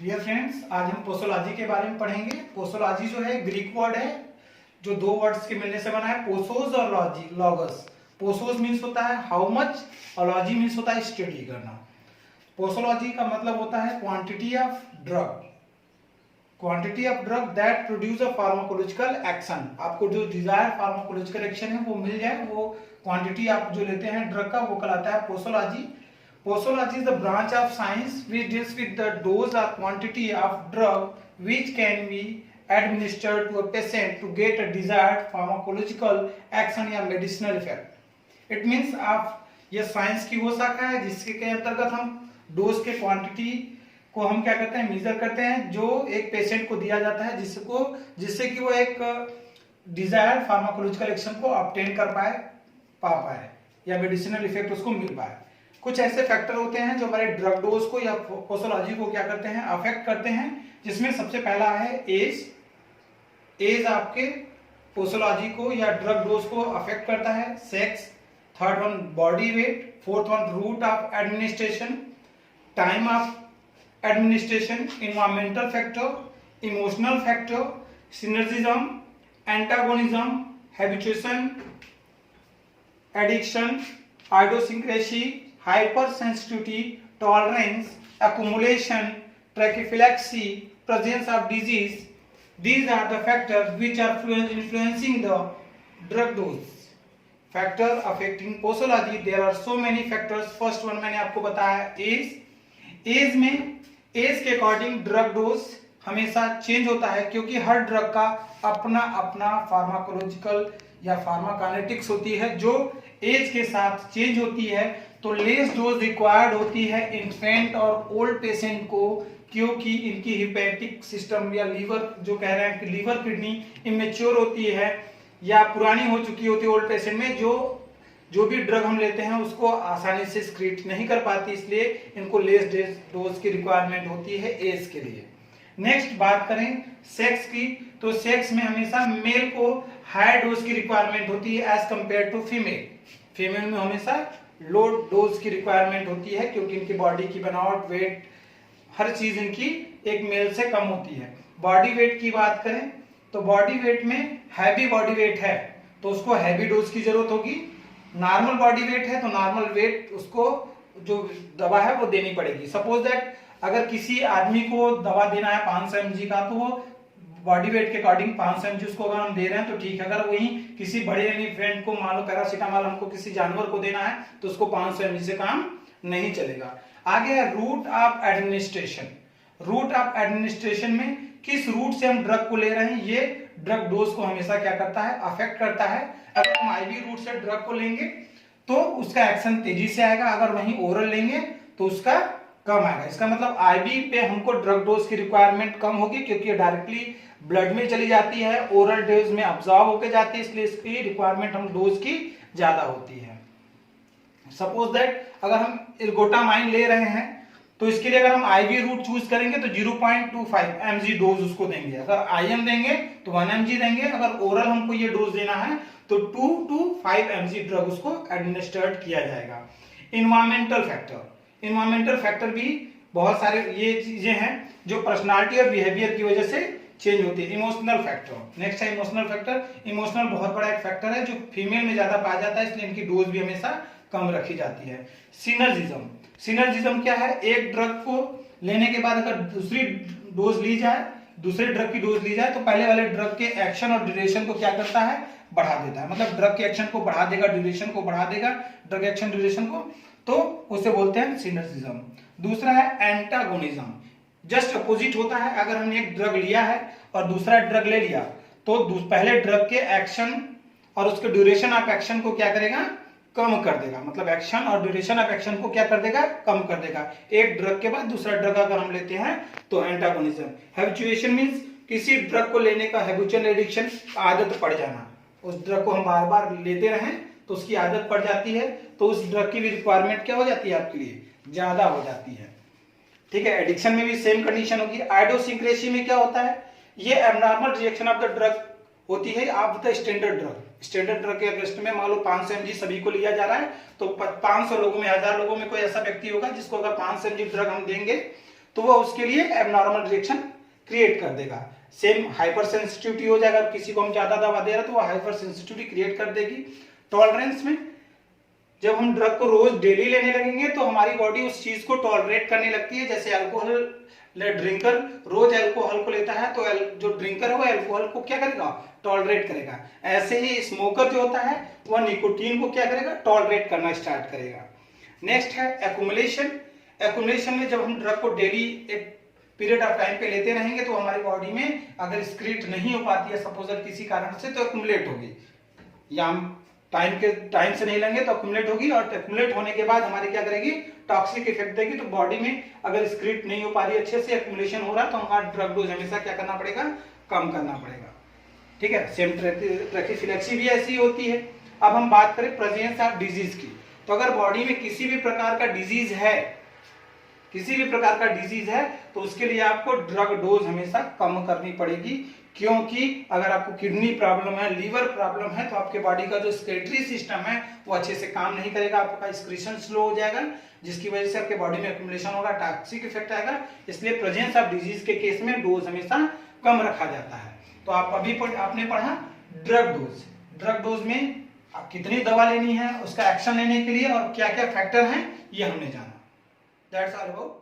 Dear friends, आज हम posology के बारे में पढ़ेंगे। पोसोलॉजी जो है ग्रीक वर्ड है जो दो वर्ड्स के मिलने से बना है, पोसोस और लॉजी लॉगस। पोसोस मीन्स होता है हाउ मच और लॉजी मीन्स होता है स्टडी करना। पोसोलॉजी का मतलब होता है quantity of drug, quantity of drug that produce a pharmacological action. आपको जो डिजायर फार्माकोलॉजिकल एक्शन है वो मिल जाए, वो क्वांटिटी आप जो लेते हैं ड्रग का वो कहलाता है posology. Posology is the branch of science which deals with the dose or quantity of drug which can be administered to a patient to get a desired pharmacological action या medicinal effect. It means आप ये science की वो शाखा है जिसके के अंतर्गत हम डोज के क्वांटिटी को हम क्या करते हैं, मेजर करते हैं, जो एक पेशेंट को दिया जाता है जिससे कि वो एक डिजायर्ड फार्माकोलॉजिकल एक्शन को ऑब्टेन कर पा पाए या मेडिसिनल इफेक्ट उसको मिल पाए। कुछ ऐसे फैक्टर होते हैं जो हमारे ड्रग डोज को या पोसोलॉजी को क्या करते हैं, अफेक्ट करते हैं, जिसमें सबसे पहला है एज। एज आपके पोसोलॉजी को या ड्रग डोज को अफेक्ट करता है। Sex, third one body weight, fourth one route of administration, time of administration, environmental factor, emotional factor, synergism, antagonism, habituation, addiction, idiosyncrasy, hypersensitivity, tolerance, accumulation, tachyphylaxis, presence of disease. These are the factors which are influencing the drug dose. Factor affecting posology. There are so many factors. First one मैंने आपको बताया age. age में age के according drug dose हमेशा change होता है, क्योंकि हर drug का अपना अपना फार्माकोलॉजिकल या फार्माकाइनेटिक्स होती है जो एज के साथ चेंज होती है। तो लेस डोज रिक्वायर्ड होती है इन्फेंट और ओल्ड पेशेंट को, क्योंकि इनकी हिपैटिक सिस्टम या लीवर जो कह रहे हैं कि लीवर किडनी इमेच्योर होती है या पुरानी हो चुकी होती है ओल्ड पेशेंट में, जो भी ड्रग हम लेते हैं उसको आसानी से स्क्रीट नहीं कर पाती, इसलिए इनको लेस डोज की रिक्वायरमेंट होती है एज के लिए। नेक्स्ट बात करें सेक्स की, तो सेक्स में हमेशा मेल को हाई डोज की रिक्वायरमेंट होती है as compare to female. Female में हमेशा लो डोज की रिक्वायरमेंट होती है, क्योंकि इनकी बॉडी की बनावट, वेट, हर चीज इनकी एक मेल से कम होती है। बॉडी वेट की बात करें तो बॉडी वेट में हैवी बॉडी वेट है तो उसको हैवी डोज की जरूरत होगी। नॉर्मल बॉडी वेट है तो नॉर्मल वेट उसको जो दवा है वो देनी पड़ेगी। सपोज दैट अगर किसी आदमी को दवा देना है 500 mg का, तो वो बॉडी वेट के अकॉर्डिंग 500 mg उसको अगर हम दे रहे हैं तो ठीक है। अगर वही किसी बड़े फ्रेंड को, मान लो पैरासीटामोल हमको किसी जानवर को देना है तो उसको 500 mg से काम नहीं चलेगा। आगे है route of administration. Route of administration में किस रूट से हम ड्रग को ले रहे हैं ये ड्रग डोज को हमेशा क्या करता है, अफेक्ट करता है। अगर हम आईवी रूट से ड्रग को लेंगे तो उसका एक्शन तेजी से आएगा, अगर वहीं ओरल लेंगे तो उसका कम आएगा। इसका मतलब आईवी पे हमको ड्रग डोज की रिक्वायरमेंट कम होगी, क्योंकि डायरेक्टली ब्लड में चली जाती है, ओरल डोज में अब्सॉर्ब होकर जाती है, इसलिए इसकी रिक्वायरमेंट हम डोज की ज्यादा होती है। सपोज दैट अगर हम इर्गोटामाइन ले रहे हैं तो इसके लिए अगर हम आईवी रूट चूज करेंगे तो 0.25 mg डोज उसको देंगे। अगर आईएम देंगे तो 1 mg देंगे। अगर ओरल हमको ये डोज देना है तो 2 to 5 mg ड्रग उसको एडमिनिस्टर्ड किया जाएगा। इन्वायरमेंटल फैक्टर, इन्वायरमेंटल फैक्टर भी बहुत सारे ये चीजें हैं जो पर्सनालिटी और बिहेवियर की वजह से चेंज होती है। इमोशनल फैक्टर, नेक्स्ट है इमोशनल फैक्टर। इमोशनल बहुत बड़ा एक फैक्टर है जो फीमेल में ज्यादा पाया जाता है, इसलिए इनकी डोज भी हमेशा कम रखी जाती है। सिनर्जिज्म, सिनर्जिज्म क्या है, एक ड्रग को लेने के बाद अगर दूसरी डोज ली जाए, दूसरे ड्रग की डोज ली जाए तो पहले वाले ड्रग के एक्शन और ड्यूरेशन को क्या करता है, बढ़ा देता है। मतलब ड्रग के एक्शन को बढ़ा देगा, ड्यूरेशन को बढ़ा देगा, ड्रग एक्शन ड्यूरेशन को, तो उसे बोलते हैं सिनर्जिज्म। दूसरा है एंटागोनिज्म, जस्ट अपोजिट होता है। अगर हमने एक ड्रग लिया है और दूसरा ड्रग ले लिया तो पहले ड्रग के एक्शन और उसके ड्यूरेशन ऑफ एक्शन को क्या करेगा, कम कर देगा। मतलब एक्शन और ड्यूरेशन ऑफ एक्शन को क्या कर देगा, कम कर देगा। एक ड्रग के बाद दूसरा ड्रग अगर हम लेते हैं तो एंटागोनिज्म। हैबिचुएशन मींस किसी ड्रग को लेने का हैबिचुअल एडिक्शन, आदत पड़ जाना, उस ड्रग को हम बार बार लेते रहें तो उसकी आदत पड़ जाती है, तो उस ड्रग की भी रिक्वायरमेंट क्या हो जाती है आपके लिए, ज्यादा हो जाती है। ठीक है, एडिक्शन में भी सेम कंडीशन होगी। आइडियोसिंक्रेसी में क्या होता है, ये abnormal reaction of the drug होती है of the standard drug. Standard drug के अगेंस्ट में मान लो 500 mg सभी को लिया जा रहा है, तो 500 लोगों में, 1000 लोगों में कोई ऐसा व्यक्ति होगा जिसको अगर 500 mg ड्रग हम देंगे तो वो उसके लिए एबनॉर्मल रिएक्शन क्रिएट कर देगा। सेम हाइपर सेंसिटिविटी हो जाएगा, किसी को हम ज्यादा दवा दे रहे हैं तो वो हाइपर सेंसिटिविटी क्रिएट कर देगी। टॉलरेंस में जब हम ड्रग को रोज डेली लेने लगेंगे तो हमारी बॉडी उस चीज को टॉलरेट करने लगती है। जैसे अल्कोहल ड्रिंकर रोज अल्कोहल को लेता है तो जो ड्रिंकर है वो अल्कोहल को क्या करेगा, टॉलरेट करेगा। ऐसे ही स्मोकर जो होता है वह निकोटीन को क्या करेगा, टॉलरेट करना स्टार्ट करेगा। नेक्स्ट है एक्यूमुलेशन। एक्यूमुलेशन में जब हम ड्रग को डेली एक पीरियड ऑफ टाइम पे लेते रहेंगे तो हमारी बॉडी में अगर स्क्रीट नहीं हो पाती है सपोज किसी कारण से, तो एक्यूमुलेट होगी, या हम टाइम से नहीं लेंगे तो एक्यूमुलेट होगी, और एक्यूमुलेट होने के बाद हमारी क्या करेगी, टॉक्सिक इफेक्ट देगी। तो बॉडी में अगर स्क्रीट नहीं हो पा रही अच्छे से, एक्यूमुलेशन हो रहा, तो हमारा ड्रग डोज हमेशा क्या करना पड़ेगा, कम करना पड़ेगा। ठीक है, सेम ट्रैकीफिलेक्सी भी ऐसी होती है। अब हम बात करें प्रेजेंस ऑफ डिजीज की, तो अगर बॉडी में किसी भी प्रकार का डिजीज है, किसी भी प्रकार का डिजीज है, तो उसके लिए आपको ड्रग डोज हमेशा कम करनी पड़ेगी। क्योंकि अगर आपको किडनी प्रॉब्लम है, लीवर प्रॉब्लम है, तो आपके बॉडी का जो स्केटरी सिस्टम है वो अच्छे से काम नहीं करेगा, आपका एक्सक्रीशन स्लो हो जाएगा, जिसकी वजह से आपके बॉडी में एक्यूमुलेशन होगा, टॉक्सिक इफेक्ट आएगा। इसलिए प्रेजेंस ऑफ डिजीज के केस में डोज हमेशा कम रखा जाता है। तो आप अभी आपने पढ़ा ड्रग डोज। ड्रग डोज में आप कितनी दवा लेनी है, उसका एक्शन लेने के लिए और क्या क्या फैक्टर हैं, ये हमने जाना। That's all about